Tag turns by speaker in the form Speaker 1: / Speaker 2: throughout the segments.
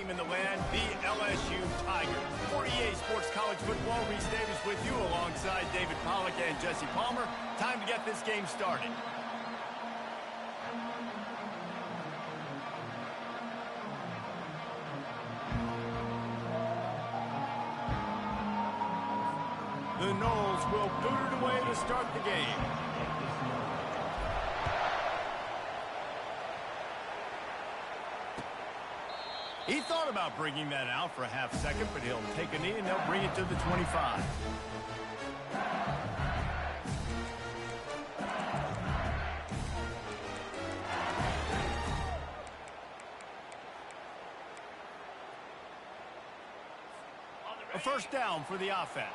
Speaker 1: team in the land, the LSU Tigers. 48 Sports College Football, Reese Davis with you alongside David Pollack and Jesse Palmer. Time to get this game started. The Noles will boot it away to start the game. He thought about bringing that out for a half second, but he'll take a knee and they'll bring it to the 25. A first down for the offense.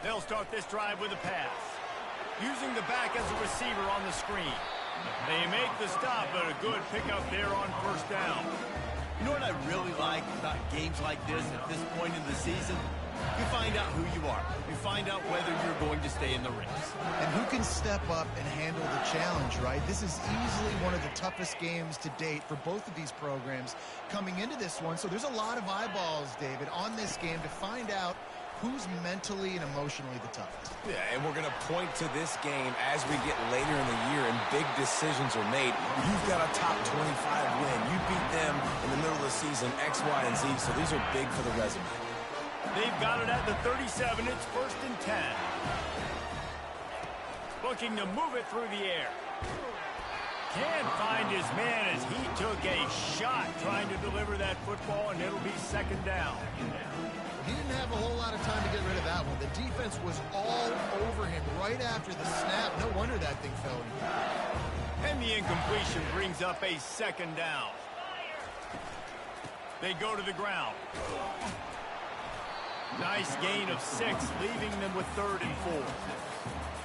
Speaker 1: They'll start this drive with a pass, using the back as a receiver on the screen. They make the stop, but a good pickup there on first down.
Speaker 2: You know what I really like about games like this at this point in the season? You find out who you are. You find out whether you're going to stay in the race.
Speaker 3: And who can step up and handle the challenge, right? This is easily one of the toughest games to date for both of these programs coming into this one. So there's a lot of eyeballs, David, on this game to find out who's mentally and emotionally the toughest.
Speaker 4: Yeah, and we're going to point to this game as we get later in the year and big decisions are made. You've got a top 25 win. You beat them in the middle of the season, X, Y, and Z, so these are big for the resume.
Speaker 1: They've got it at the 37. It's 1st and 10. Looking to move it through the air. Can't find his man as he took a shot trying to deliver that football, and it'll be 2nd down.
Speaker 3: He didn't have a whole lot of time to get rid of that one. The defense was all over him right after the snap. No wonder that thing fell.
Speaker 1: And the incompletion brings up a 2nd down. They go to the ground. Nice gain of 6, leaving them with 3rd and 4.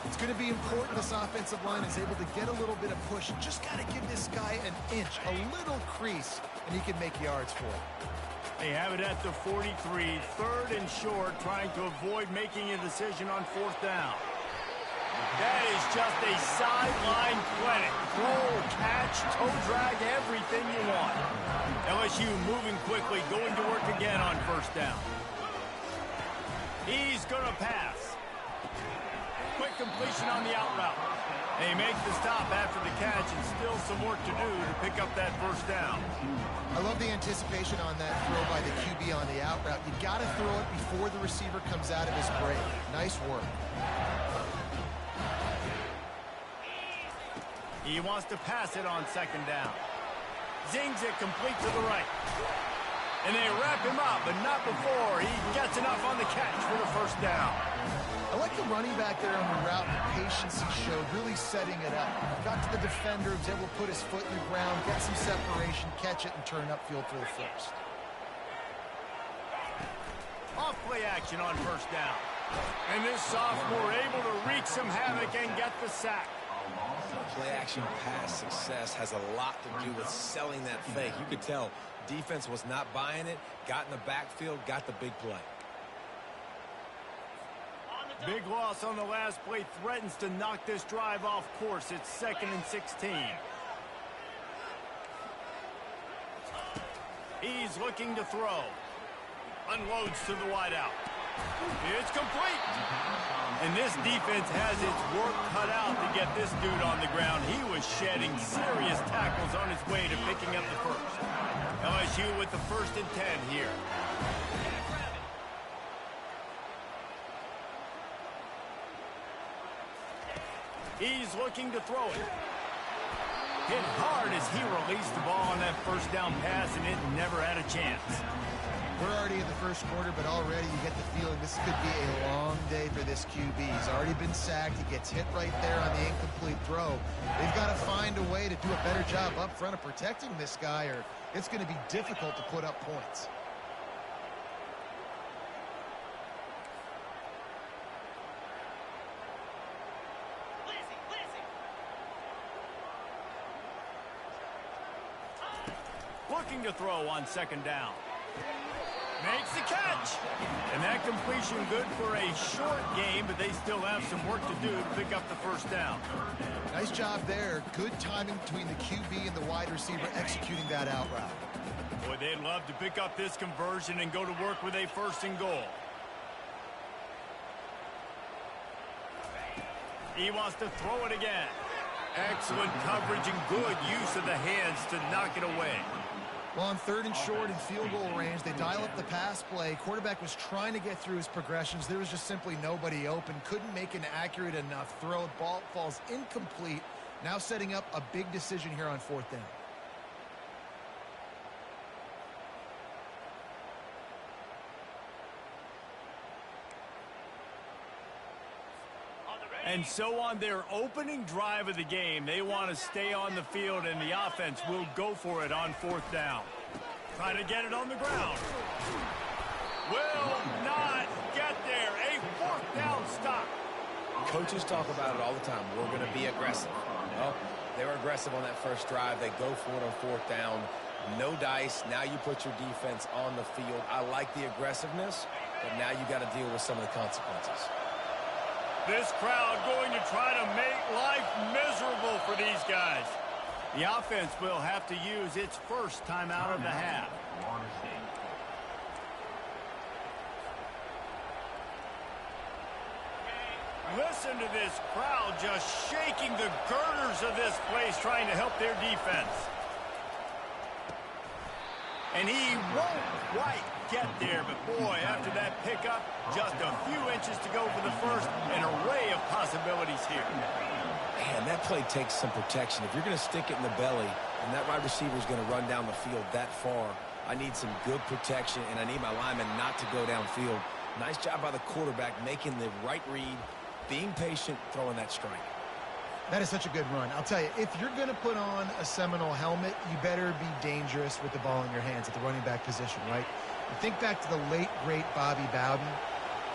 Speaker 3: It's going to be important this offensive line is able to get a little bit of push. Just got to give this guy an inch, a little crease, and he can make yards for it.
Speaker 1: They have it at the 43, 3rd and short, trying to avoid making a decision on 4th down. That is just a sideline clinic. Throw, catch, toe drag, everything you want. LSU moving quickly, going to work again on 1st down. He's going to pass. Quick completion on the out route. They make the stop after the catch and still some work to do to pick up that 1st down.
Speaker 3: I love the anticipation on that throw by the QB on the out route. You got to throw it before the receiver comes out of his break. Nice work.
Speaker 1: He wants to pass it on 2nd down. Zings it complete to the right. And they wrap him up, but not before he gets enough on the catch for the 1st down.
Speaker 3: I like the running back there on the route and the patience he showed, really setting it up. Got to the defender, was able to put his foot in the ground, get some separation, catch it, and turn upfield for the 1st.
Speaker 1: Off play action on 1st down. And this sophomore able to wreak some havoc and get the sack.
Speaker 4: Play action pass success has a lot to do with selling that fake. You could tell defense was not buying it, got in the backfield, got the big play.
Speaker 1: Big loss on the last play threatens to knock this drive off course. It's 2nd and 16. He's looking to throw. Unloads to the wideout. It's complete. And this defense has its work cut out to get this dude on the ground. He was shedding serious tackles on his way to picking up the 1st. LSU with the 1st and 10 here. He's looking to throw it. Hit hard as he released the ball on that 1st down pass, and it never had a chance.
Speaker 3: We're already in the 1st quarter, but already you get the feeling this could be a long day for this QB. He's already been sacked. He gets hit right there on the incomplete throw. They've got to find a way to do a better job up front of protecting this guy, or it's going to be difficult to put up points.
Speaker 1: Looking to throw on 2nd down. Makes the catch. And that completion good for a short game, but they still have some work to do to pick up the first down.
Speaker 3: Nice job there. Good timing between the QB and the wide receiver executing that out route.
Speaker 1: Boy, they'd love to pick up this conversion and go to work with a 1st and goal. He wants to throw it again. Excellent coverage and good use of the hands to knock it away.
Speaker 3: Well, on 3rd and short and field goal range, they dial up the pass play. Quarterback was trying to get through his progressions. There was just simply nobody open. Couldn't make an accurate enough throw. Ball falls incomplete. Now setting up a big decision here on 4th down.
Speaker 1: And so on their opening drive of the game, they want to stay on the field, and the offense will go for it on 4th down. Try to get it on the ground. Will not get there. A 4th down stop.
Speaker 4: Coaches talk about it all the time. We're going to be aggressive. Well, they were aggressive on that first drive. They go for it on 4th down. No dice. Now you put your defense on the field. I like the aggressiveness, but now you got to deal with some of the consequences.
Speaker 1: This crowd going to try to make life miserable for these guys. The offense will have to use its first timeout of the half. Listen to this crowd just shaking the girders of this place trying to help their defense. And he won't quite get there, but boy, after that pickup, just a few inches to go for the first. An array of possibilities here.
Speaker 4: Man, that play takes some protection. If you're going to stick it in the belly and that wide receiver is going to run down the field that far, I need some good protection, and I need my lineman not to go downfield. Nice job by the quarterback making the right read, being patient, throwing that strike.
Speaker 3: That is such a good run. I'll tell you, if you're going to put on a Seminole helmet, you better be dangerous with the ball in your hands at the running back position, right? You think back to the late, great Bobby Bowden.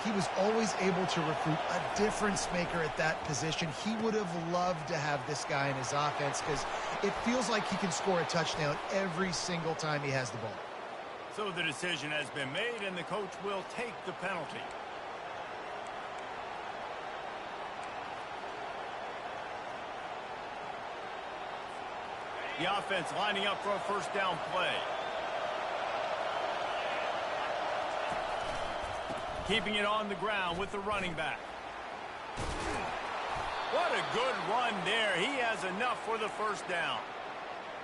Speaker 3: He was always able to recruit a difference maker at that position. He would have loved to have this guy in his offense because it feels like he can score a touchdown every single time he has the ball.
Speaker 1: So the decision has been made, and the coach will take the penalty. The offense lining up for a 1st down play. Keeping it on the ground with the running back. What a good run there. He has enough for the 1st down.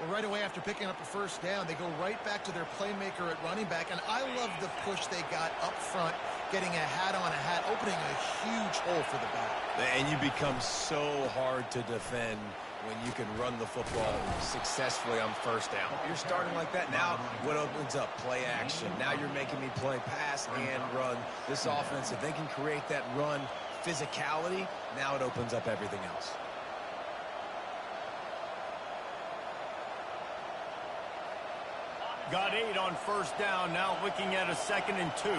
Speaker 3: Well, right away after picking up a 1st down, they go right back to their playmaker at running back. And I love the push they got up front, getting a hat on a hat, opening a huge hole for the back.
Speaker 4: And you become so hard to defend when you can run the football successfully on 1st down. You're starting like that. Now what opens up? Play action. Now you're making me play pass and run. This offense, if they can create that run physicality, now it opens up everything else.
Speaker 1: Got 8 on 1st down, now looking at a 2nd and 2.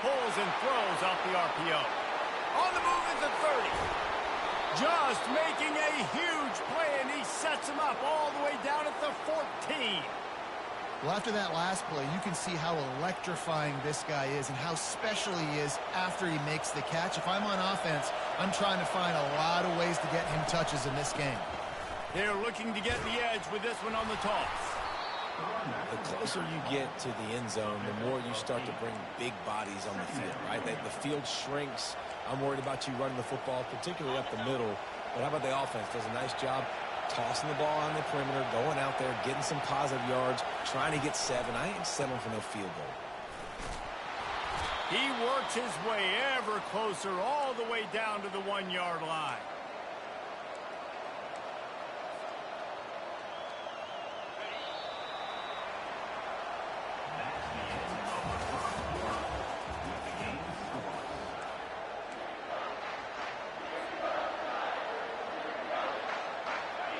Speaker 1: Pulls and throws off the RPO. On the move is the 30. Just making a huge play, and he sets him up all the way down at the 14.
Speaker 3: Well, after that last play, you can see how electrifying this guy is and how special he is after he makes the catch. If I'm on offense, I'm trying to find a lot of ways to get him touches in this game.
Speaker 1: They're looking to get the edge with this one on the toss.
Speaker 4: The closer you get to the end zone, the more you start to bring big bodies on the field, right? The field shrinks. I'm worried about you running the football, particularly up the middle. But how about the offense? Does a nice job tossing the ball on the perimeter, going out there, getting some positive yards, trying to get 7. I ain't settling for no field goal.
Speaker 1: He works his way ever closer all the way down to the 1-yard line.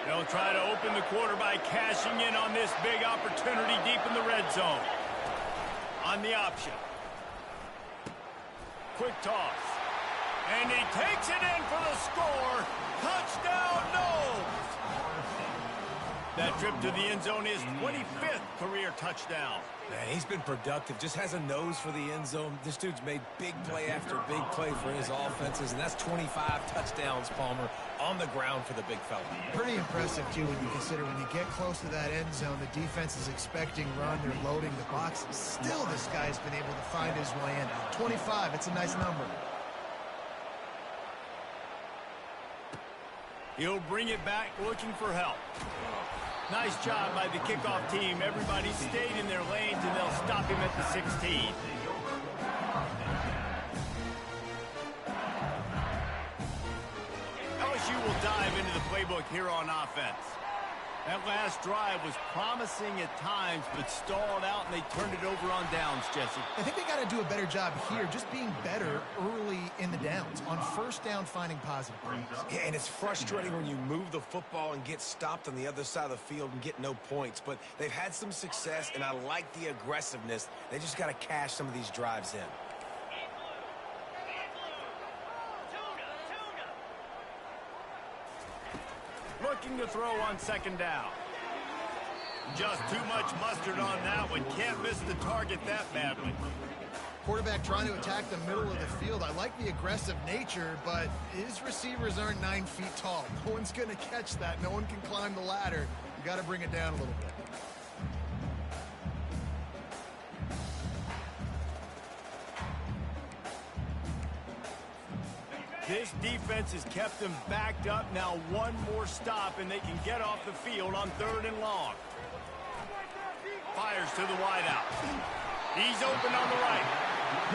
Speaker 1: They'll try to open the quarter by cashing in on this big opportunity deep in the red zone. On the option. Quick toss. And he takes it in for the score. Touchdown, Noles! That trip to the end zone is 25th career touchdown.
Speaker 4: Man, he's been productive, just has a nose for the end zone. This dude's made big play after big play for his offenses, and that's 25 touchdowns, Palmer, on the ground for the big fella.
Speaker 3: Pretty impressive, too, when you consider when you get close to that end zone, the defense is expecting run, they're loading the box. Still, this guy's been able to find his way in. 25, it's a nice number.
Speaker 1: He'll bring it back looking for help. Nice job by the kickoff team. Everybody stayed in their lanes, and they'll stop him at the 16. LSU will dive into the playbook here on offense. That last drive was promising at times, but stalled out, and they turned it over on downs, Jesse.
Speaker 3: I think they got to do a better job here, just being better early in the downs. On first down, finding positive plays.
Speaker 4: Yeah, and it's frustrating when you move the football and get stopped on the other side of the field and get no points. But they've had some success, and I like the aggressiveness. They just got to cash some of these drives in.
Speaker 1: Looking to throw on second down. Just too much mustard on that one. Can't miss the target that badly.
Speaker 3: Quarterback trying to attack the middle of the field. I like the aggressive nature, but his receivers aren't 9 feet tall. No one's going to catch that. No one can climb the ladder. You got to bring it down a little bit.
Speaker 1: This defense has kept them backed up. Now one more stop, and they can get off the field on 3rd and long. Fires to the wideout. He's open on the right.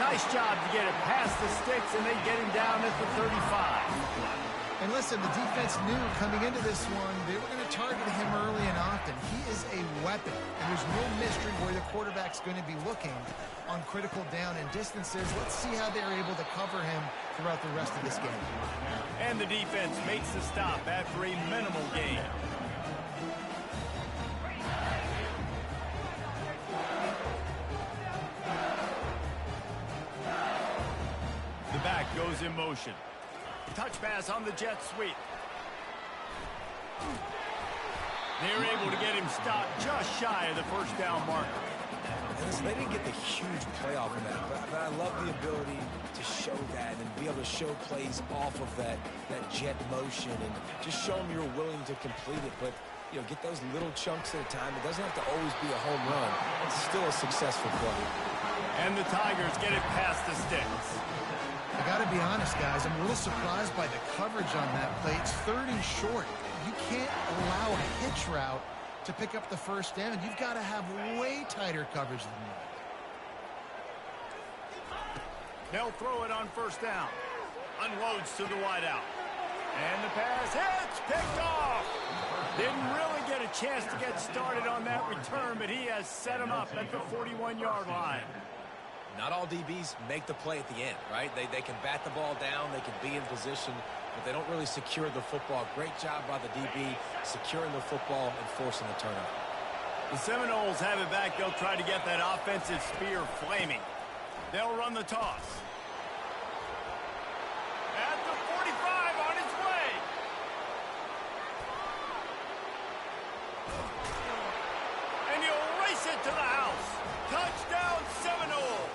Speaker 1: Nice job to get it past the sticks, and they get him down at the 35.
Speaker 3: And listen, the defense knew coming into this one, they were going to target him early and often. He is a weapon, and there's no mystery where the quarterback's going to be looking on critical down and distances. Let's see how they're able to cover him throughout the rest of this game.
Speaker 1: And the defense makes the stop after a minimal gain. The back goes in motion. Touch pass on the jet sweep. They're able to get him stopped just shy of the first down marker.
Speaker 4: Listen, they didn't get the huge play off of that, but I love the ability to show that and be able to show plays off of that jet motion and just show them you're willing to complete it. But, you know, get those little chunks at a time. It doesn't have to always be a home run. It's still a successful play.
Speaker 1: And the Tigers get it past the sticks.
Speaker 3: I got to be honest, guys. I'm a little surprised by the coverage on that play. It's 3rd and short. You can't allow a hitch route to pick up the first down. You've got to have way tighter coverage than that.
Speaker 1: They'll throw it on first down. Unloads to the wideout. And the pass hits, picked off. Didn't really get a chance to get started on that return, but he has set him up at the 41-yard line.
Speaker 4: Not all DBs make the play at the end, right? They can bat the ball down, they can be in position, but they don't really secure the football. Great job by the DB securing the football and forcing the turnover.
Speaker 1: The Seminoles have it back. They'll try to get that offensive spear flaming. They'll run the toss. At the 45 on its way. And he'll race it to the house. Touchdown Seminoles.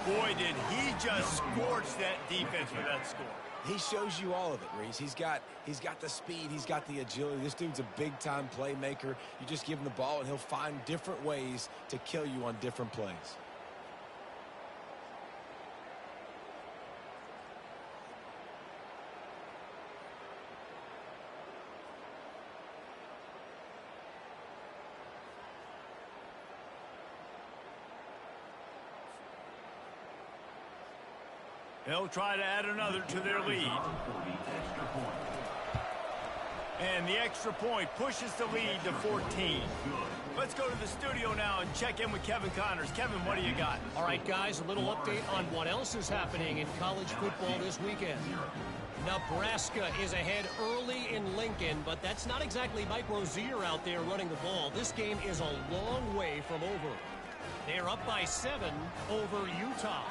Speaker 1: Boy, did he just scorch that defense with that score.
Speaker 4: He shows you all of it, Reese. He's got the speed. He's got the agility. This dude's a big-time playmaker. You just give him the ball, and he'll find different ways to kill you on different plays.
Speaker 1: They'll try to add another to their lead. And the extra point pushes the lead to 14. Let's go to the studio now and check in with Kevin Connors. Kevin, what do you got?
Speaker 5: All right, guys, a little update on what else is happening in college football this weekend. Nebraska is ahead early in Lincoln, but that's not exactly Mike Rozier out there running the ball. This game is a long way from over. They're up by 7 over Utah.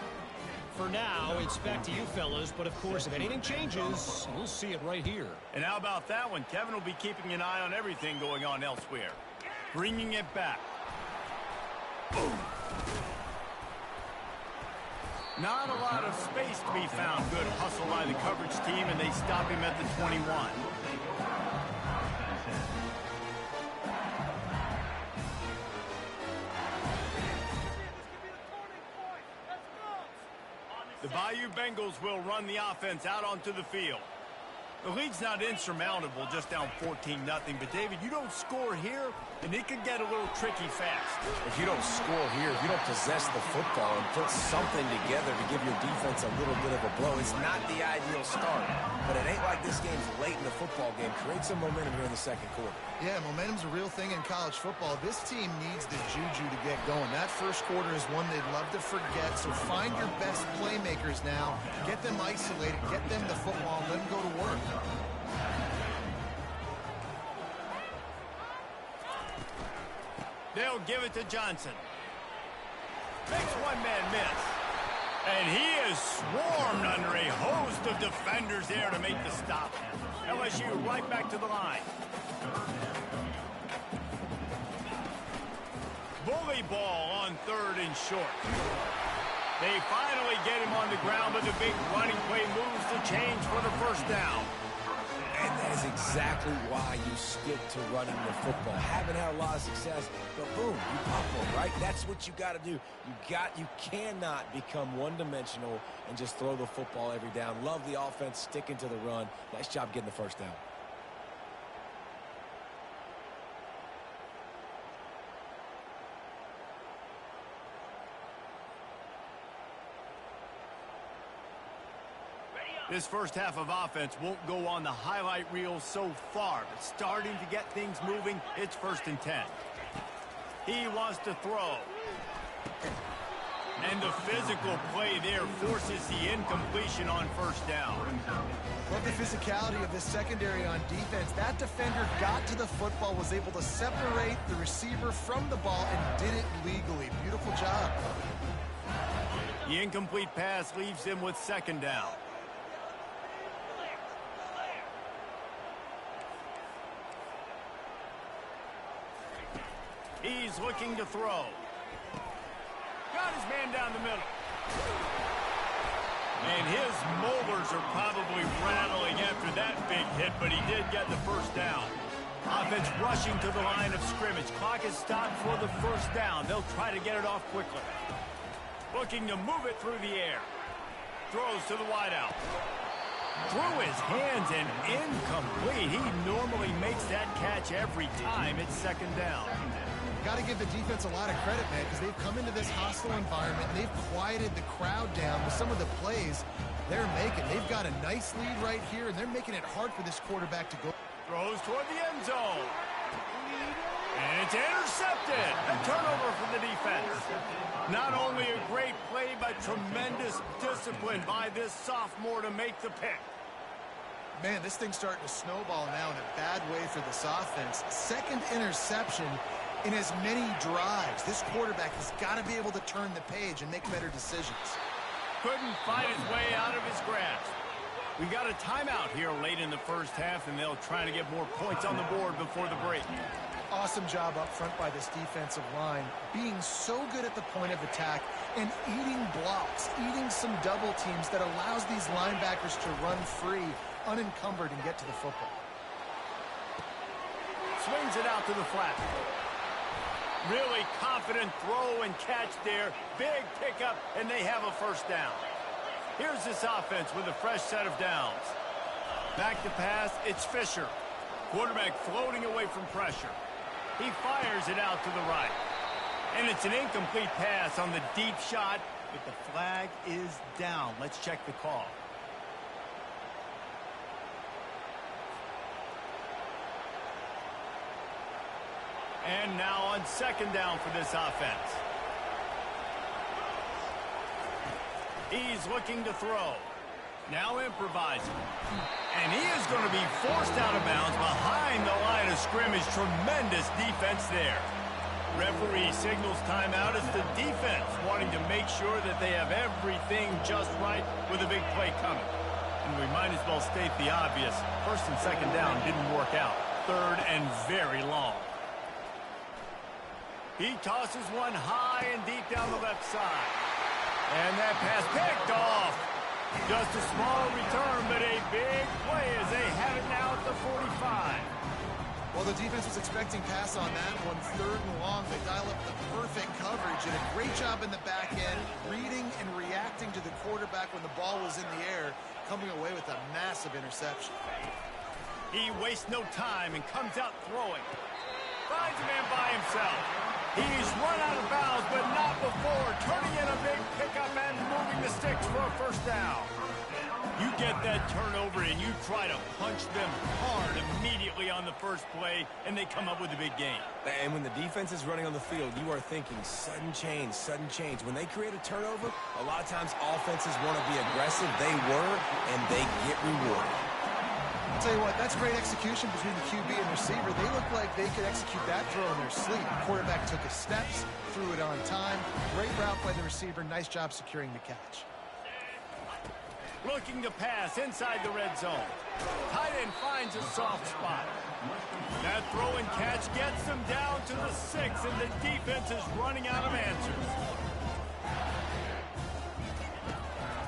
Speaker 5: For now, it's back to you fellas, but of course, if anything changes, you'll see it right here.
Speaker 1: And how about that one? Kevin will be keeping an eye on everything going on elsewhere. Bringing it back. Boom. Not a lot of space to be found. Good hustle by the coverage team, and they stop him at the 21. The Bayou Bengals will run the offense out onto the field. The lead's not insurmountable, just down 14-0. But, David, you don't score here, and it could get a little tricky fast.
Speaker 4: If you don't score here, if you don't possess the football and put something together to give your defense a little bit of a blow, it's not the ideal start. But it ain't like this game's late in the football game. Create some momentum here in the second quarter.
Speaker 3: Yeah, momentum's a real thing in college football. This team needs the juju to get going. That first quarter is one they'd love to forget, so find your best playmakers now. Get them isolated, get them the football, and let them go to work.
Speaker 1: They'll give it to Johnson. Makes one man miss. And he is swarmed under a host of defenders there to make the stop. LSU right back to the line. Bully ball on 3rd and short. They finally get him on the ground, but the big running play moves the change for the first down.
Speaker 4: And that is exactly why you stick to running the football. Haven't had a lot of success, but boom, you pop one, right? That's what you got to do. You cannot become one-dimensional and just throw the football every down. Love the offense, sticking to the run. Nice job getting the first down.
Speaker 1: This first half of offense won't go on the highlight reel so far, but starting to get things moving, it's 1st and 10. He wants to throw. And the physical play there forces the incompletion on 1st down.
Speaker 3: Love the physicality of this secondary on defense. That defender got to the football, was able to separate the receiver from the ball, and did it legally. Beautiful job.
Speaker 1: The incomplete pass leaves him with 2nd down. He's looking to throw. Got his man down the middle. And his molars are probably rattling after that big hit, but he did get the first down. Offense rushing to the line of scrimmage. Clock is stopped for the first down. They'll try to get it off quickly. Looking to move it through the air. Throws to the wideout. Through his hands and incomplete. He normally makes that catch every time. It's 2nd down.
Speaker 3: Got to give the defense a lot of credit, man, because they've come into this hostile environment. They've quieted the crowd down with some of the plays they're making. They've got a nice lead right here, and they're making it hard for this quarterback to go.
Speaker 1: Throws toward the end zone. And it's intercepted. A turnover for the defense. Not only a great play, but tremendous discipline by this sophomore to make the pick.
Speaker 3: Man, this thing's starting to snowball now in a bad way for this offense. 2nd interception in as many drives. This quarterback has got to be able to turn the page and make better decisions.
Speaker 1: Couldn't fight his way out of his grasp. We got a timeout here late in the first half, and they'll try to get more points on the board before the break.
Speaker 3: Awesome job up front by this defensive line, being so good at the point of attack and eating blocks, eating some double teams that allows these linebackers to run free, unencumbered, and get to the football.
Speaker 1: Swings it out to the flat. Really confident throw and catch there. Big pickup, and they have a first down. Here's this offense with a fresh set of downs. Back to pass, it's Fisher. Quarterback floating away from pressure. He fires it out to the right. And it's an incomplete pass on the deep shot, but the flag is down. Let's check the call. And now on 2nd down for this offense. He's looking to throw. Now improvising. And he is going to be forced out of bounds behind the line of scrimmage. Tremendous defense there. Referee signals timeout. It's the defense wanting to make sure that they have everything just right with a big play coming. And we might as well state the obvious. First and second down didn't work out. Third and very long. He tosses one high and deep down the left side. And that pass picked off. Just a small return, but a big play as they have it now at the 45.
Speaker 3: Well, the defense was expecting pass on that one. Third and long, they dial up the perfect coverage. And a great job in the back end, reading and reacting to the quarterback when the ball was in the air, coming away with a massive interception.
Speaker 1: He wastes no time and comes out throwing. Finds a man by himself. He's run out of bounds, but not before turning in a big pickup and moving the sticks for a first down. You get that turnover and you try to punch them hard immediately on the first play, and they come up with a big gain.
Speaker 4: And when the defense is running on the field, you are thinking sudden change, sudden change. When they create a turnover, a lot of times offenses want to be aggressive. They were, and they get rewarded.
Speaker 3: I'll tell you what, that's great execution between the QB and receiver. They look like they could execute that throw in their sleep. The quarterback took his steps, threw it on time. Great route by the receiver. Nice job securing the catch.
Speaker 1: Looking to pass inside the red zone. Tight end finds a soft spot. That throw and catch gets them down to the 6, and the defense is running out of answers.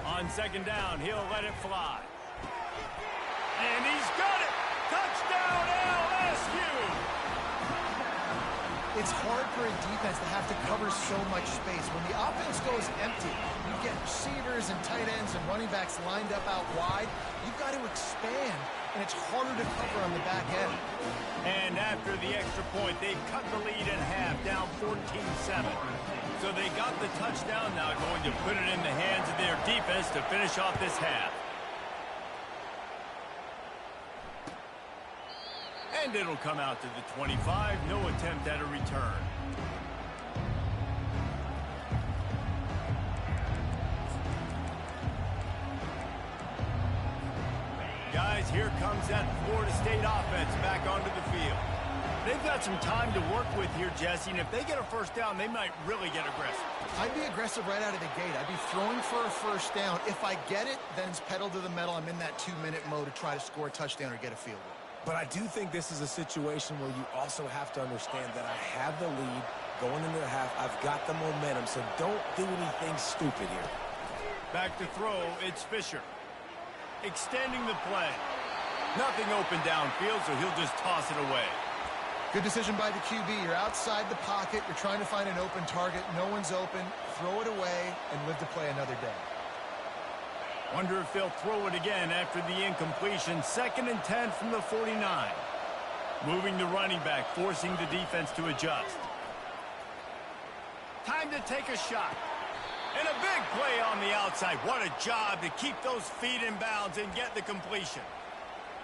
Speaker 1: On second down, he'll let it fly. And he's got it! Touchdown, LSU!
Speaker 3: It's hard for a defense to have to cover so much space. When the offense goes empty, you get receivers and tight ends and running backs lined up out wide. You've got to expand, and it's harder to cover on the back end.
Speaker 1: And after the extra point, they've cut the lead in half, down 14-7. So they got the touchdown, now going to put it in the hands of their defense to finish off this half. And it'll come out to the 25. No attempt at a return. Guys, here comes that Florida State offense back onto the field. They've got some time to work with here, Jesse, and if they get a first down, they might really get aggressive.
Speaker 3: I'd be aggressive right out of the gate. I'd be throwing for a first down. If I get it, then it's pedal to the metal. I'm in that 2-minute mode to try to score a touchdown or get a field goal.
Speaker 4: But I do think this is a situation where you also have to understand that I have the lead going into the half. I've got the momentum, so don't do anything stupid here.
Speaker 1: Back to throw, it's Fisher. Extending the play. Nothing open downfield, so he'll just toss it away.
Speaker 3: Good decision by the QB. You're outside the pocket. You're trying to find an open target. No one's open. Throw it away and live to play another day.
Speaker 1: Wonder if they'll throw it again after the incompletion. 2nd and 10 from the 49. Moving the running back, forcing the defense to adjust. Time to take a shot. And a big play on the outside. What a job to keep those feet in bounds and get the completion.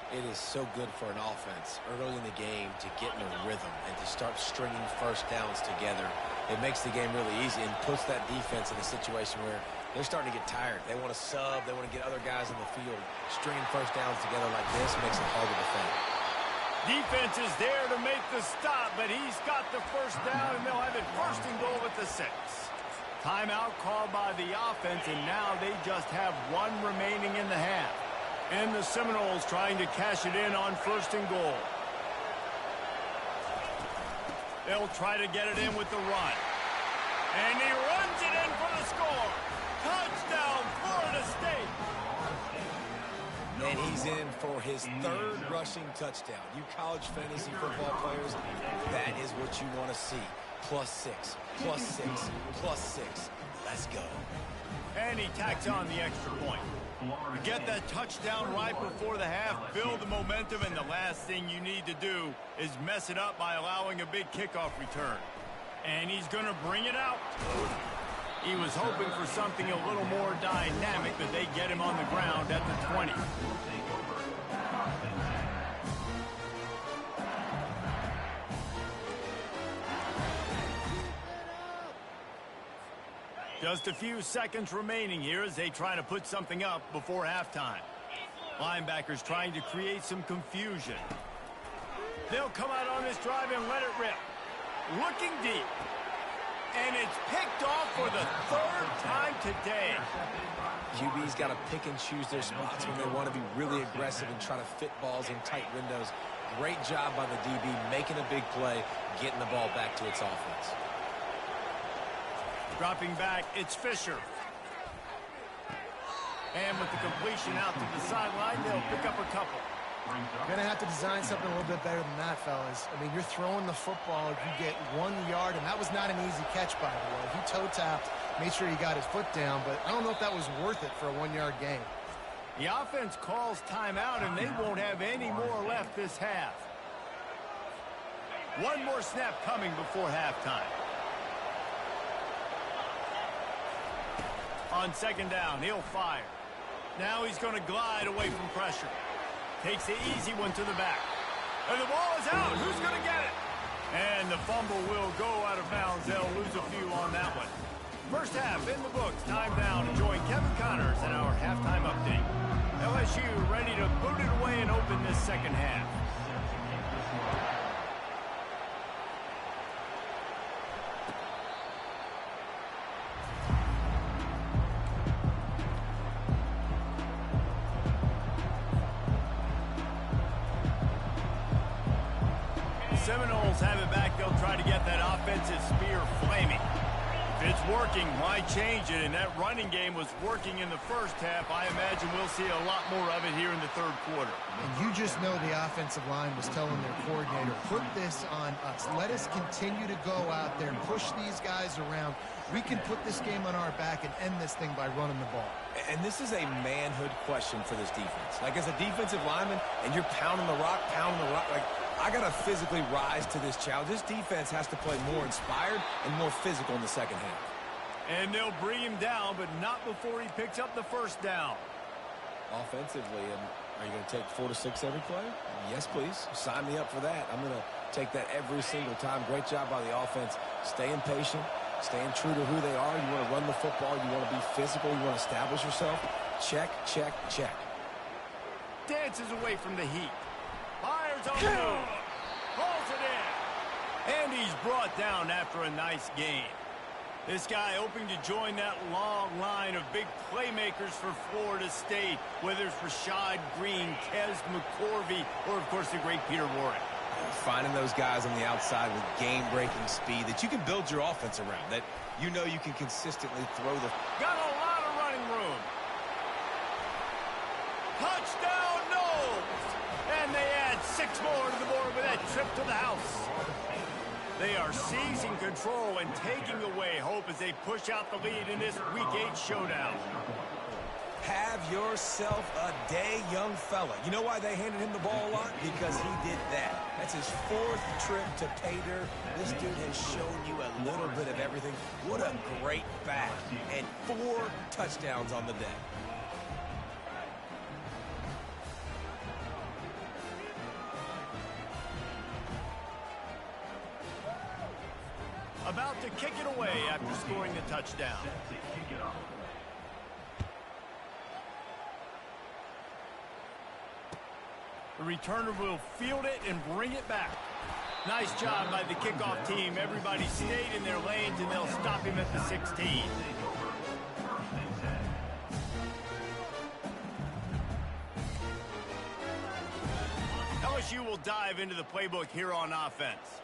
Speaker 4: It is so good for an offense early in the game to get in a rhythm and to start stringing first downs together. It makes the game really easy and puts that defense in a situation where they're starting to get tired. They want to sub. They want to get other guys on the field. Stringing first downs together like this makes it hard to defend.
Speaker 1: Defense is there to make the stop, but he's got the first down, and they'll have it 1st and goal at the 6. Timeout called by the offense, and now they just have one remaining in the half. And the Seminoles trying to cash it in on 1st and goal. They'll try to get it in with the run. And he runs it in for the score. Touchdown, Florida State.
Speaker 4: And he's in for his 3rd rushing touchdown. You college fantasy football players, that is what you want to see. +6, +6, +6. Let's go.
Speaker 1: And he tacks on the extra point. You get that touchdown right before the half, build the momentum, and the last thing you need to do is mess it up by allowing a big kickoff return. And he's going to bring it out. He was hoping for something a little more dynamic, but they get him on the ground at the 20. Just a few seconds remaining here as they try to put something up before halftime. Linebackers trying to create some confusion. They'll come out on this drive and let it rip. looking deep. And it's picked off for the third time today.
Speaker 4: QB's got to pick and choose their spots when they want to be really aggressive and try to fit balls in tight windows. Great job by the DB making a big play, getting the ball back to its offense.
Speaker 1: Dropping back, it's Fisher. And with the completion out to the sideline, they'll pick up a couple.
Speaker 3: You're going to have to design something a little bit better than that, fellas. I mean, you're throwing the football, you get 1 yard, and that was not an easy catch, by the way. He toe-tapped, made sure he got his foot down, but I don't know if that was worth it for a 1-yard gain.
Speaker 1: The offense calls timeout, and they won't have any more left this half. One more snap coming before halftime. On second down, he'll fire. Now he's going to glide away from pressure. Takes the easy one to the back. And the ball is out. Who's going to get it? And the fumble will go out of bounds. They'll lose a few on that one. First half in the books. Time now to join Kevin Connors in our halftime update. LSU ready to boot it away and open this second half. Seminoles have it back. They'll try to get that offensive spear flaming. If it's working, why change it? And that running game was working in the first half. I imagine we'll see a lot more of it here in the third quarter.
Speaker 3: And you just know the offensive line was telling their coordinator, put this on us. Let us continue to go out there, push these guys around. We can put this game on our back and end this thing by running the ball.
Speaker 4: And this is a manhood question for this defense. Like, as a defensive lineman, and you're pounding the rock, like, I got to physically rise to this challenge. This defense has to play more inspired and more physical in the second half.
Speaker 1: And they'll bring him down, but not before he picks up the first down.
Speaker 4: Offensively, are you going to take 4 to 6 every play? Yes, please. Sign me up for that. I'm going to take that every single time. Great job by the offense. Staying patient, staying true to who they are. You want to run the football. You want to be physical. You want to establish yourself. Check, check, check.
Speaker 1: Dances away from the heat. Fires on the move. Pulls it in. And he's brought down after a nice gain. This guy hoping to join that long line of big playmakers for Florida State, whether it's Rashad Green, Kez McCorvey, or, of course, the great Peter Warrick.
Speaker 4: Finding those guys on the outside with game-breaking speed that you can build your offense around, that you know you can consistently throw the...
Speaker 1: Got a lot of running room. Touchdown, Knowles! And they add 6 more to the board with that trip to the house. They are seizing control and taking away hope as they push out the lead in this Week 8 showdown.
Speaker 4: Have yourself a day, young fella. You know why they handed him the ball a lot? Because he did that. That's his 4th trip to pay dirt. This dude has shown you a little bit of everything. What a great back. And 4 touchdowns on the day.
Speaker 1: About to kick it away after scoring the touchdown. The returner will field it and bring it back. Nice job by the kickoff team. Everybody stayed in their lanes, and they'll stop him at the 16. LSU will dive into the playbook here on offense.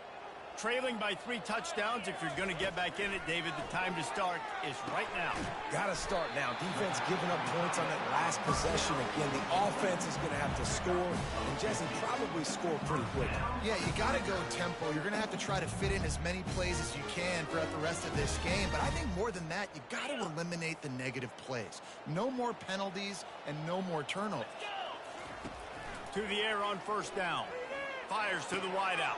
Speaker 1: Trailing by 3 touchdowns. If you're going to get back in it, David, the time to start is right now.
Speaker 4: Got to start now. Defense giving up points on that last possession. Again, the offense is going to have to score, and Jesse probably score pretty quick.
Speaker 3: Yeah, you got to go tempo. You're going to have to try to fit in as many plays as you can throughout the rest of this game. But I think more than that, you got to eliminate the negative plays. No more penalties and no more turnovers.
Speaker 1: To the air on first down. Fires to the wideout.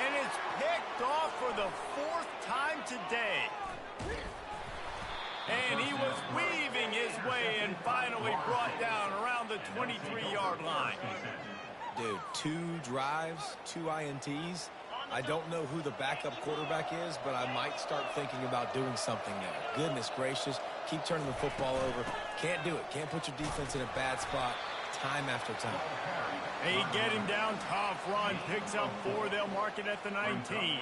Speaker 1: And it's picked off for the 4th time today. And he was weaving his way and finally brought down around the 23-yard line.
Speaker 4: Dude, 2 drives, 2 INTs. I don't know who the backup quarterback is, but I might start thinking about doing something there. Goodness gracious, keep turning the football over. Can't do it. Can't put your defense in a bad spot time after time.
Speaker 1: They get him down, tough run, picks up 4. They'll mark it at the 19.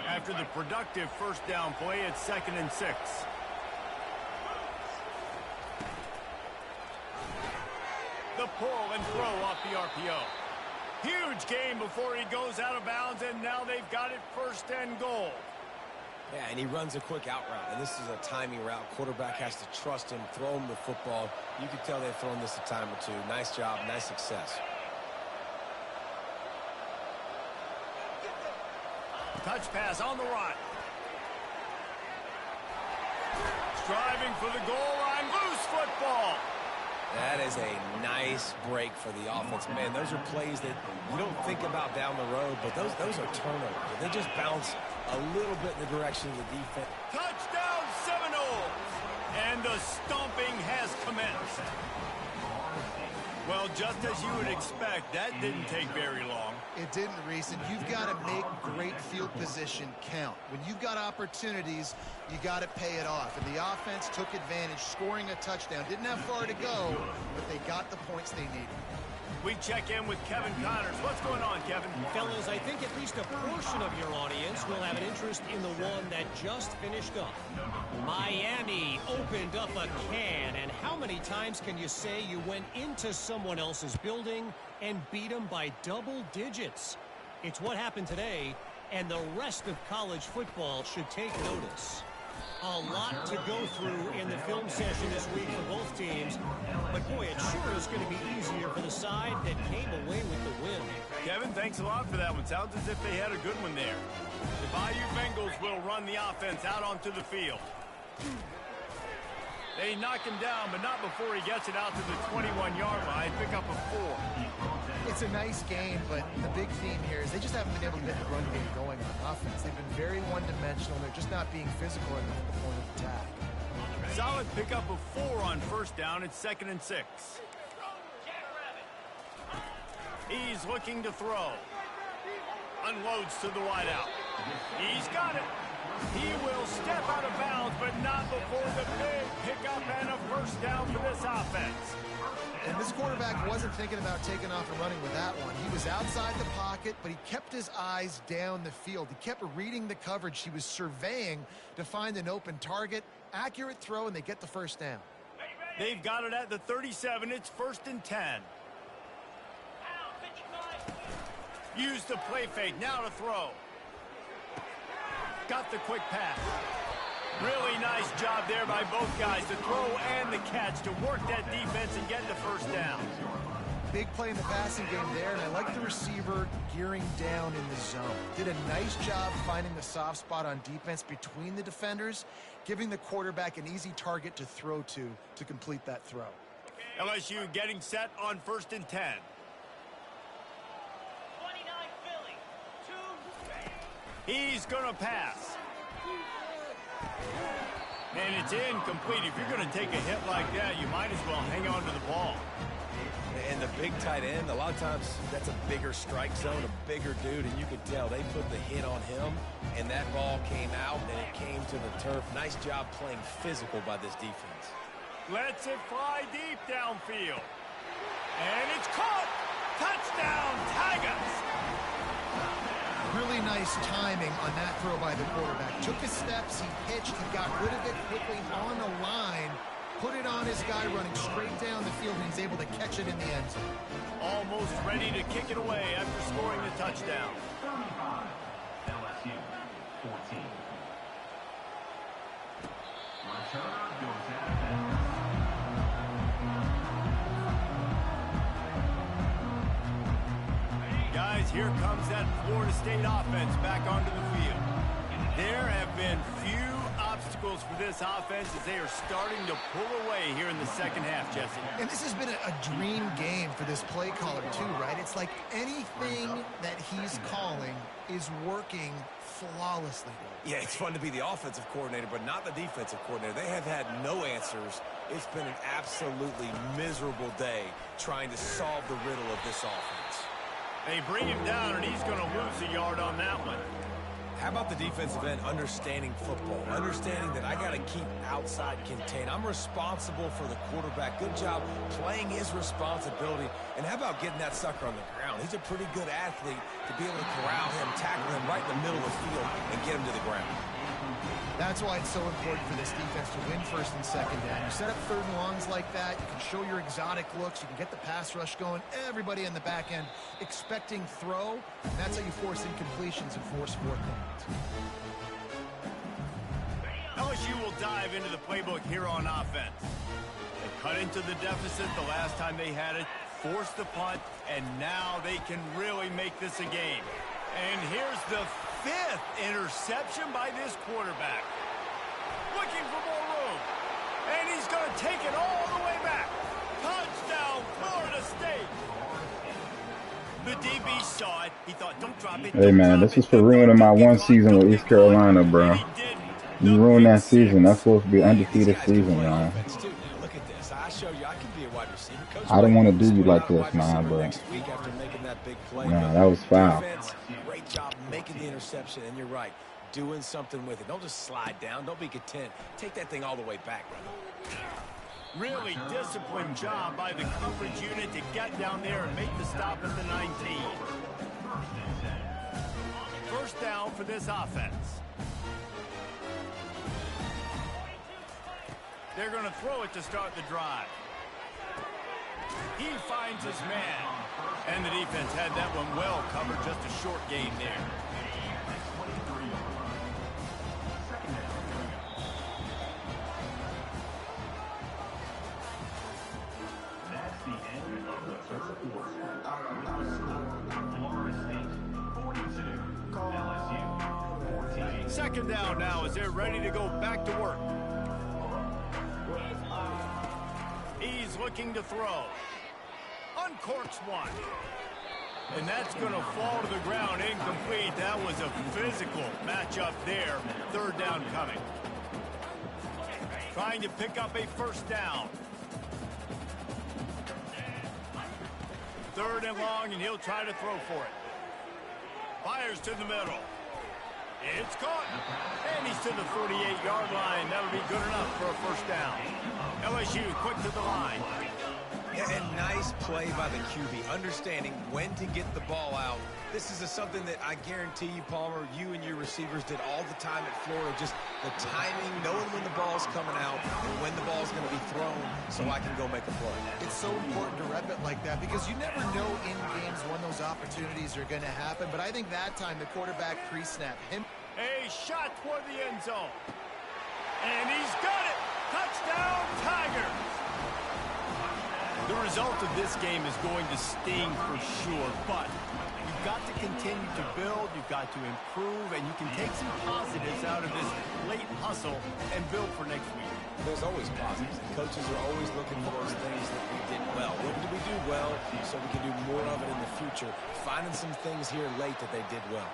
Speaker 1: After the productive first down play, it's 2nd and 6. The pull and throw off the RPO. Huge gain before he goes out of bounds, and now they've got it 1st and goal.
Speaker 4: Yeah, and he runs a quick out route, and this is a timing route. Quarterback has to trust him, throw him the football. You can tell they've thrown this a time or two. Nice job, nice success.
Speaker 1: Touch pass on the run. Striving for the goal line. Loose football.
Speaker 4: That is a nice break for the offense. Man, those are plays that you don't think about down the road, but those are turnovers. They just bounce a little bit in the direction of the defense.
Speaker 1: Touchdown Seminoles! And the stomping has commenced. Well, just as you would expect, that didn't take very long.
Speaker 3: It didn't, Reese, and you've got to make great field position count. When you've got opportunities, you got to pay it off. And the offense took advantage, scoring a touchdown. Didn't have far to go, but they got the points they needed.
Speaker 1: We check in with Kevin Connors. What's going on, Kevin?
Speaker 5: Fellas, I think at least a portion of your audience will have an interest in the one that just finished up. Miami opened up a can, and how many times can you say you went into someone else's building and beat them by double digits? It's what happened today, and the rest of college football should take notice. A lot to go through in the film session this week for both teams, but boy, it sure is going to be easier for the side that came away with the win.
Speaker 1: Kevin, thanks a lot for that one. Sounds as if they had a good one there. The Bayou Bengals will run the offense out onto the field. They knock him down, but not before he gets it out to the 21-yard line. Pick up a 4.
Speaker 3: It's a nice game, but the big theme here is they just haven't been able to get the run game going on offense. They've been very one-dimensional. They're just not being physical enough at the point of attack.
Speaker 1: Solid pickup of 4 on 1st down. It's 2nd and 6. He's looking to throw. Unloads to the wideout. He's got it. He will step out of bounds, but not before the big pickup and a 1st down for this offense.
Speaker 3: And this quarterback wasn't thinking about taking off and running with that one. He was outside the pocket, but he kept his eyes down the field. He kept reading the coverage. He was surveying to find an open target. Accurate throw, and they get the 1st down.
Speaker 1: They've got it at the 37. It's 1st and 10. Use the play fake. Now to throw. Got the quick pass. Really nice job there by both guys, the throw and the catch, to work that defense and get the 1st down.
Speaker 3: Big play in the passing game there, and I like the receiver gearing down in the zone. Did a nice job finding the soft spot on defense between the defenders, giving the quarterback an easy target to throw to complete that throw.
Speaker 1: LSU getting set on 1st and 10.
Speaker 6: 29 Philly, 2.
Speaker 1: He's going to pass. And it's incomplete. If you're going to take a hit like that, you might as well hang on to the ball.
Speaker 4: And the big tight end, a lot of times that's a bigger strike zone, a bigger dude, and you could tell they put the hit on him, and that ball came out, and it came to the turf. Nice job playing physical by this defense.
Speaker 1: Lets it fly deep downfield. And it's caught. Touchdown, Tigers.
Speaker 3: Really nice timing on that throw by the quarterback. Took his steps, he pitched, he got rid of it quickly on the line, put it on his guy running straight down the field, and he's able to catch it in the end zone.
Speaker 1: Almost ready to kick it away after scoring the touchdown.
Speaker 6: LSU 14. Return goes out.
Speaker 1: Guys, here comes that Florida State offense back onto the field. There have been few obstacles for this offense as they are starting to pull away here in the 2nd half, Jesse.
Speaker 3: And this has been a dream game for this play caller too, right? It's like anything that he's calling is working flawlessly.
Speaker 4: Yeah, it's fun to be the offensive coordinator, but not the defensive coordinator. They have had no answers. It's been an absolutely miserable day trying to solve the riddle of this offense.
Speaker 1: They bring him down, and he's going to lose a yard on that one.
Speaker 4: How about the defensive end understanding football, understanding that I got to keep outside contained. I'm responsible for the quarterback. Good job playing his responsibility. And how about getting that sucker on the ground? He's a pretty good athlete to be able to corral him, tackle him right in the middle of the field, and get him to the ground.
Speaker 3: That's why it's so important for this defense to win first and second down. You set up third and longs like that, you can show your exotic looks, you can get the pass rush going, everybody in the back end expecting throw, and that's how you force incompletions and force fourth downs.
Speaker 1: LSU will dive into the playbook here on offense. They cut into the deficit the last time they had it, forced the punt, and now they can really make this a game. And here's the 5th interception by this quarterback. Looking for more room. And he's going to take it all the way back. Touchdown, Florida State. The DB saw it. He thought, don't drop it.
Speaker 7: Hey, man, this is for ruining my one season with East Carolina, bro. You ruined that season. That's supposed to be an undefeated season, man. I don't want to do you like this, man, but nah, that was foul.
Speaker 4: Great job making the interception, and you're right, doing something with it. Don't just slide down. Don't be content. Take that thing all the way back, brother.
Speaker 1: Really disciplined job by the coverage unit to get down there and make the stop at the 19. First down for this offense. They're going to throw it to start the drive. He finds his man. And the defense had that one well covered. Just a short gain there.
Speaker 6: That's the end of the first quarter. Florida State 42, LSU 14.
Speaker 1: Second down now as they're ready to go back to work. He's looking to throw. Uncorks one. And that's going to fall to the ground incomplete. That was a physical matchup there. Third down coming. Trying to pick up a first down. Third and long, and he'll try to throw for it. Fires to the middle. It's caught. And he's to the 48-yard line. That'll be good enough for a first down. LSU quick to the line.
Speaker 4: Yeah, and nice play by the QB, understanding when to get the ball out. This is something that I guarantee you, Palmer, you and your receivers did all the time at Florida. Just the timing, knowing when the ball's coming out and when the ball's going to be thrown so I can go make a play.
Speaker 3: It's so important to rep it like that because you never know in games when those opportunities are going to happen. But I think that time the quarterback pre-snap him.
Speaker 1: A shot toward the end zone. And he's got it. Touchdown, Tigers. The result of this game is going to sting for sure, but you've got to continue to build, you've got to improve, and you can take some positives out of this late hustle and build for next week.
Speaker 4: There's always positives. Coaches are always looking for those things that we did well. What did we do well so we can do more of it in the future? Finding some things here late that they did well.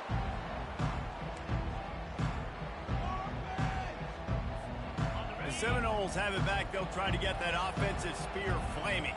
Speaker 1: The Seminoles have it back. They'll try to get that offensive spear flaming.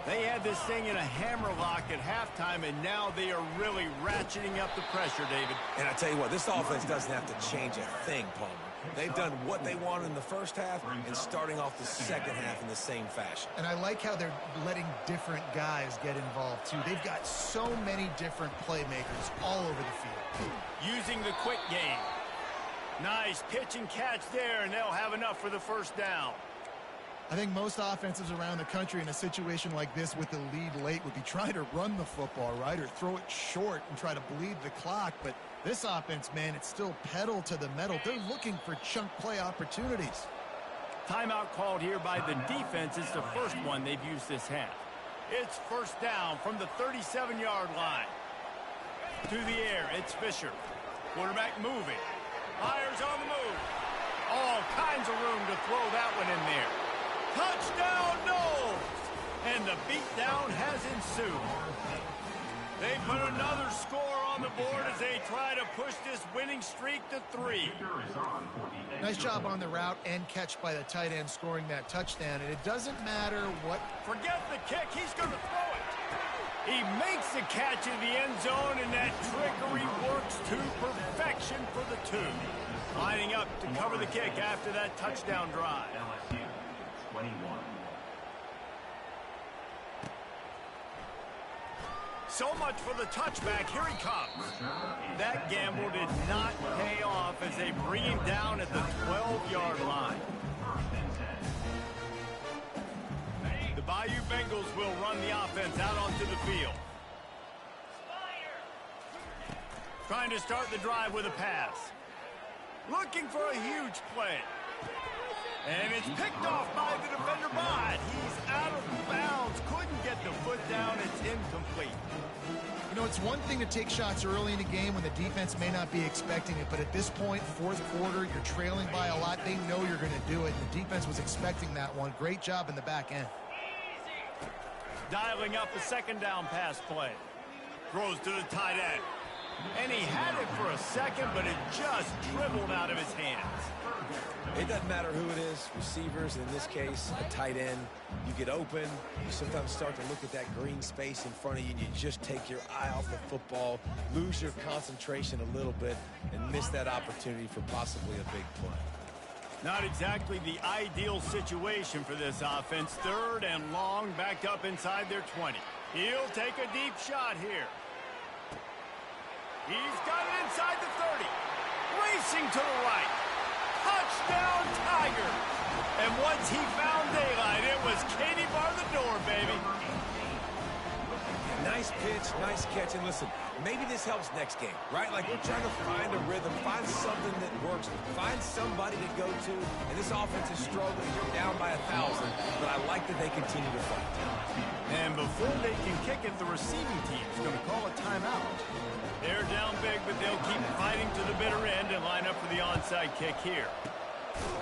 Speaker 1: They had this thing in a hammerlock at halftime, and now they are really ratcheting up the pressure, David.
Speaker 4: And I tell you what, this offense doesn't have to change a thing, Palmer. They've done what they wanted in the first half and starting off the second half in the same fashion.
Speaker 3: And I like how they're letting different guys get involved, too. They've got so many different playmakers all over the field.
Speaker 1: Using the quick game. Nice pitch and catch there, and they'll have enough for the first down.
Speaker 3: I think most offenses around the country in a situation like this with the lead late would be trying to run the football, right, or throw it short and try to bleed the clock. But this offense, man, it's still pedal to the metal. They're looking for chunk play opportunities.
Speaker 1: Timeout called here by the defense. It's the first one they've used this half. It's first down from the 37-yard line. To the air, it's Fisher. Quarterback moving. Fires on the move. All kinds of room to throw that one in there. Touchdown, no! And the beatdown has ensued. They put another score on the board as they try to push this winning streak to 3.
Speaker 3: Nice job on the route and catch by the tight end scoring that touchdown. And it doesn't matter what...
Speaker 1: Forget the kick. He's going to throw it. He makes the catch in the end zone, and that trickery works to perfection for the 2. Lining up to cover the kick after that touchdown drive.
Speaker 6: LSU, 21.
Speaker 1: So much for the touchback. Here he comes. That gamble did not pay off as they bring him down at the 12-yard line. The Bayou Bengals will run the offense out onto the field. Trying to start the drive with a pass. Looking for a huge play. And it's picked off by the defender, but he's out of bounds. Couldn't get the foot down. It's incomplete.
Speaker 3: You know, it's one thing to take shots early in a game when the defense may not be expecting it, but at this point, fourth quarter, you're trailing by a lot. They know you're going to do it, and the defense was expecting that one. Great job in the back end.
Speaker 1: Dialing up a second down pass play. Throws to the tight end. And he had it for a second, but it just dribbled out of his hands.
Speaker 4: It doesn't matter who it is, receivers, in this case, a tight end. You get open, you sometimes start to look at that green space in front of you, and you just take your eye off the football, lose your concentration a little bit, and miss that opportunity for possibly a big play.
Speaker 1: Not exactly the ideal situation for this offense. 3rd and long, backed up inside their 20. He'll take a deep shot here. He's got it inside the 30. Racing to the right. Touchdown, Tigers. And once he found daylight, it was Katie bar the door, baby.
Speaker 4: Nice pitch, nice catch. And listen, maybe this helps next game, right? Like, we're trying to find a rhythm, find something that works, find somebody to go to. And this offense is struggling. You're down by 1,000, but I like that they continue to fight.
Speaker 1: And before they can kick it, the receiving team's going to call a timeout. They're down big, but they'll keep fighting to the bitter end and line up for the onside kick here.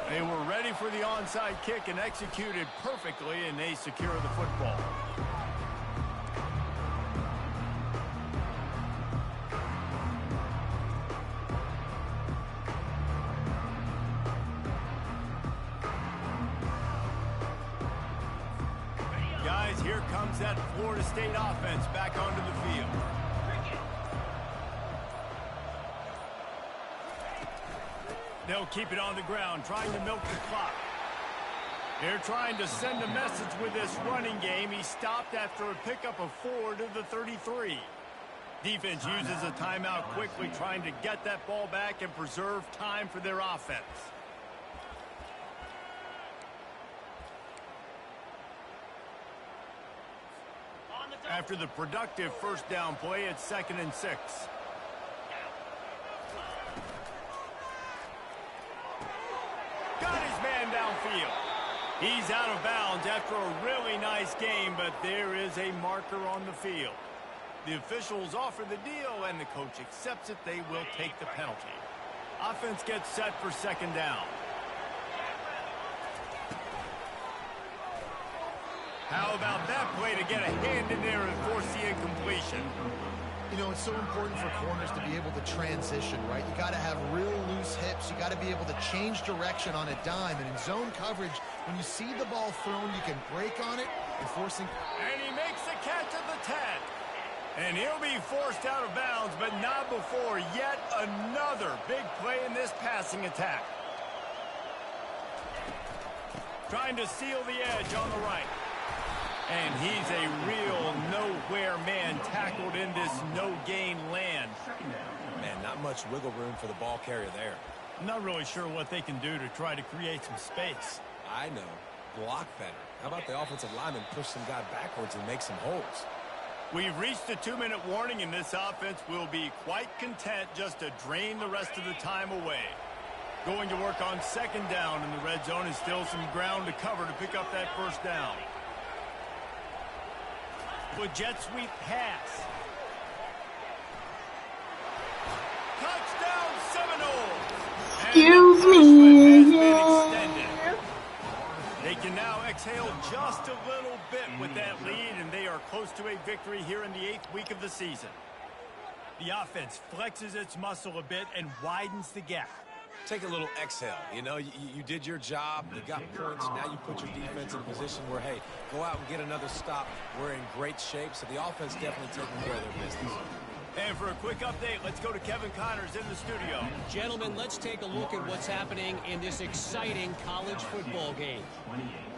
Speaker 1: They were ready for the onside kick and executed perfectly, and they secure the football. Guys, here comes that Florida State offense back onto the field. They'll keep it on the ground, trying to milk the clock. They're trying to send a message with this running game. He stopped after a pickup of 4 to the 33. Defense uses a timeout quickly, trying to get that ball back and preserve time for their offense. After the productive first down play, it's 2nd and 6. Got his man downfield. He's out of bounds after a really nice game, but there is a marker on the field. The officials offer the deal, and the coach accepts it. They will take the penalty. Offense gets set for 2nd down. How about that play to get a hand in there and force the incompletion?
Speaker 3: You know, it's so important for corners to be able to transition, right? You got to have real loose hips. You got to be able to change direction on a dime. And in zone coverage, when you see the ball thrown, you can break on it and forcing.
Speaker 1: And he makes the catch at the 10. And he'll be forced out of bounds, but not before yet another big play in this passing attack. Trying to seal the edge on the right. And he's a real nowhere man tackled in this no-gain land.
Speaker 4: Man, not much wiggle room for the ball carrier there.
Speaker 1: I'm not really sure what they can do to try to create some space.
Speaker 4: I know. Block better. How about the offensive lineman push some guy backwards and make some holes?
Speaker 1: We've reached the 2-minute warning, and this offense will be quite content just to drain the rest of the time away. Going to work on 2nd down in the red zone, and still some ground to cover to pick up that first down. With jet sweep pass. Touchdown Seminoles!
Speaker 8: Excuse me.
Speaker 1: They can now exhale just a little bit with that lead, and they are close to a victory here in the 8th week of the season. The offense flexes its muscle a bit and widens the gap.
Speaker 4: Take a little exhale. You know, you did your job. You got points. Now you put your defense in a position where, hey, go out and get another stop. We're in great shape, so the offense definitely taking care of their business.
Speaker 1: And for a quick update, let's go to Kevin Connors in the studio.
Speaker 5: Gentlemen, let's take a look at what's happening in this exciting college football game.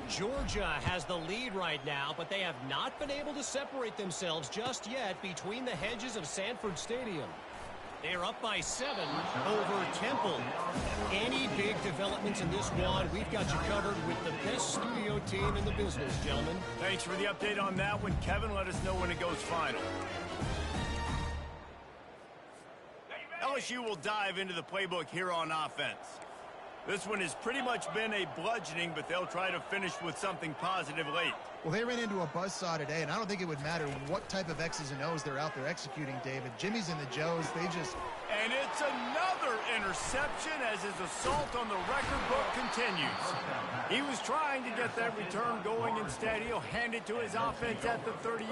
Speaker 5: Georgia has the lead right now, but they have not been able to separate themselves just yet between the hedges of Sanford Stadium. They're up by 7 over Temple. Any big developments in this one, we've got you covered with the best studio team in the business, gentlemen.
Speaker 1: Thanks for the update on that one, Kevin. Let us know when it goes final. LSU will dive into the playbook here on offense. This one has pretty much been a bludgeoning, but they'll try to finish with something positive late.
Speaker 3: Well, they ran into a buzzsaw today, and I don't think it would matter what type of X's and O's they're out there executing, David. Jimmy's and the Joes, they just...
Speaker 1: And it's another interception as his assault on the record book continues. He was trying to get that return going. Instead, he'll hand it to his offense at the 38.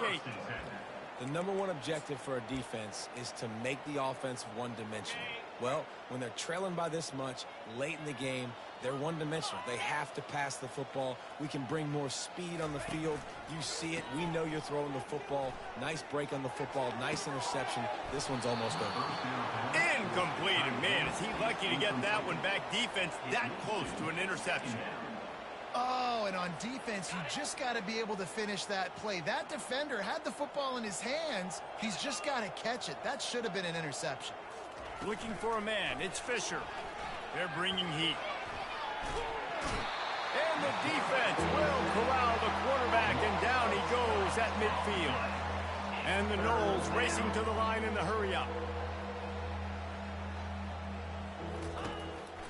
Speaker 4: The number one objective for a defense is to make the offense one-dimensional. Well, when they're trailing by this much late in the game, they're one-dimensional. They have to pass the football. We can bring more speed on the field. You see it. We know you're throwing the football. Nice break on the football. Nice interception. This one's almost over.
Speaker 1: Incomplete. And man, is he lucky to get that one back. Defense that close to an interception.
Speaker 3: Oh, and on defense, you just got to be able to finish that play. That defender had the football in his hands. He's just got to catch it. That should have been an interception.
Speaker 1: Looking for a man. It's Fisher. They're bringing heat. And the defense will corral the quarterback, and down he goes at midfield. And the Noles racing to the line in the hurry-up.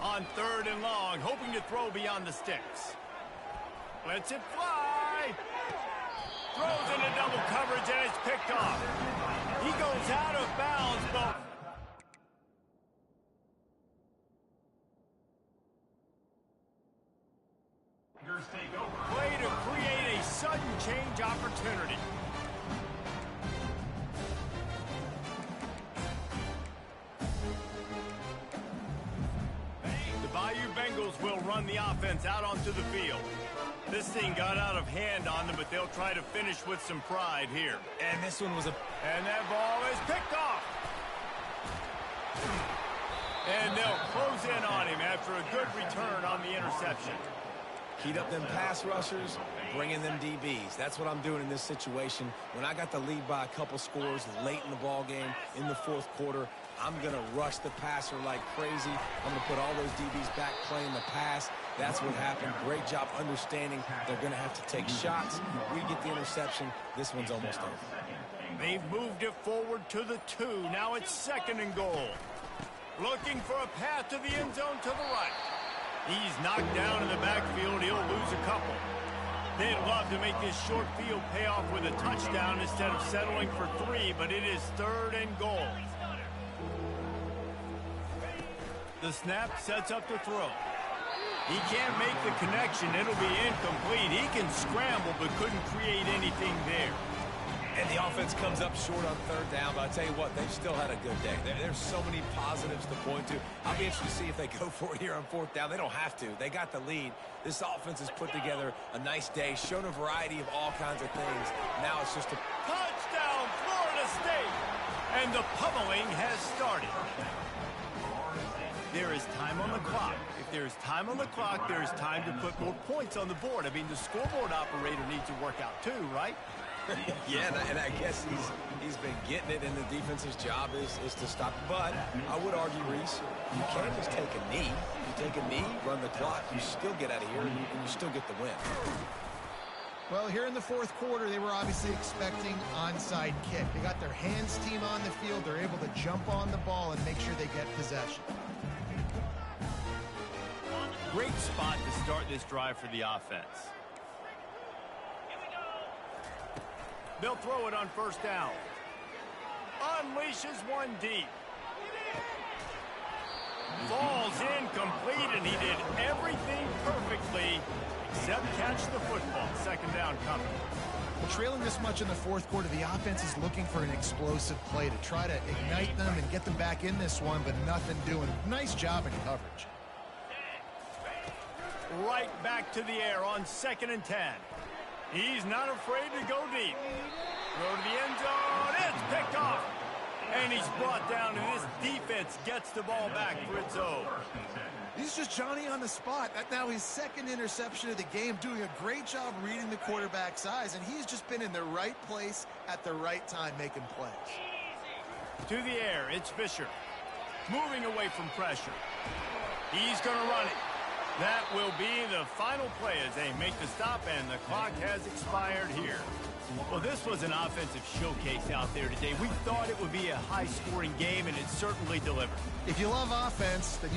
Speaker 1: On 3rd and long, hoping to throw beyond the sticks. Lets it fly. Throws into double coverage, and it's picked off. He goes out of bounds, but... Play to create a sudden change opportunity. The Bayou Bengals will run the offense out onto the field. This thing got out of hand on them, but they'll try to finish with some pride here.
Speaker 4: And this one was a...
Speaker 1: And that ball is picked off. And they'll close in on him after a good return on the interception.
Speaker 4: Heat up them pass rushers, bring in them DBs. That's what I'm doing in this situation. When I got the lead by a couple scores late in the ball game, in the 4th quarter, I'm going to rush the passer like crazy. I'm going to put all those DBs back playing the pass. That's what happened. Great job understanding they're going to have to take shots. We get the interception. This one's almost over.
Speaker 1: They've moved it forward to the 2. Now it's 2nd and goal. Looking for a path to the end zone to the right. He's knocked down in the backfield. He'll lose a couple. They'd love to make this short field pay off with a touchdown instead of settling for 3, but it is 3rd and goal. The snap sets up the throw. He can't make the connection. It'll be incomplete. He can scramble, but couldn't create anything there.
Speaker 4: And the offense comes up short on 3rd down, but I tell you what, they've still had a good day. There's so many positives to point to. I'll be interested to see if they go for it here on 4th down. They don't have to. They got the lead. This offense has put together a nice day, shown a variety of all kinds of things. Now it's just a
Speaker 1: touchdown, Florida State! And the pummeling has started. There is time on the clock. If there's time on the clock, there's time to put more points on the board. I mean, the scoreboard operator needs to work out too, right?
Speaker 4: Yeah, and I guess he's been getting it, and the defense's job is to stop. But I would argue, Reese, you can't just take a knee. You take a knee, run the clock, you still get out of here, and you still get the win.
Speaker 3: Well, here in the 4th quarter, they were obviously expecting onside kick. They got their hands team on the field. They're able to jump on the ball and make sure they get possession.
Speaker 1: Great spot to start this drive for the offense. They'll throw it on 1st down. Unleashes one deep. Falls incomplete, and he did everything perfectly except catch the football. 2nd down coming.
Speaker 3: Well, trailing this much in the fourth quarter, the offense is looking for an explosive play to try to ignite them and get them back in this one, but nothing doing. Nice job in coverage.
Speaker 1: Right back to the air on 2nd and 10. He's not afraid to go deep. Throw to the end zone. It's picked off. And he's brought down, and this defense gets the ball back for its own.
Speaker 3: He's just Johnny on the spot. That's now his second interception of the game, doing a great job reading the quarterback's eyes, and he's just been in the right place at the right time making plays.
Speaker 1: To the air, it's Fisher. Moving away from pressure. He's going to run it. That will be the final play as they make the stop, and the clock has expired here. Well, this was an offensive showcase out there today. We thought it would be a high-scoring game, and it certainly delivered.
Speaker 3: If you love offense, then you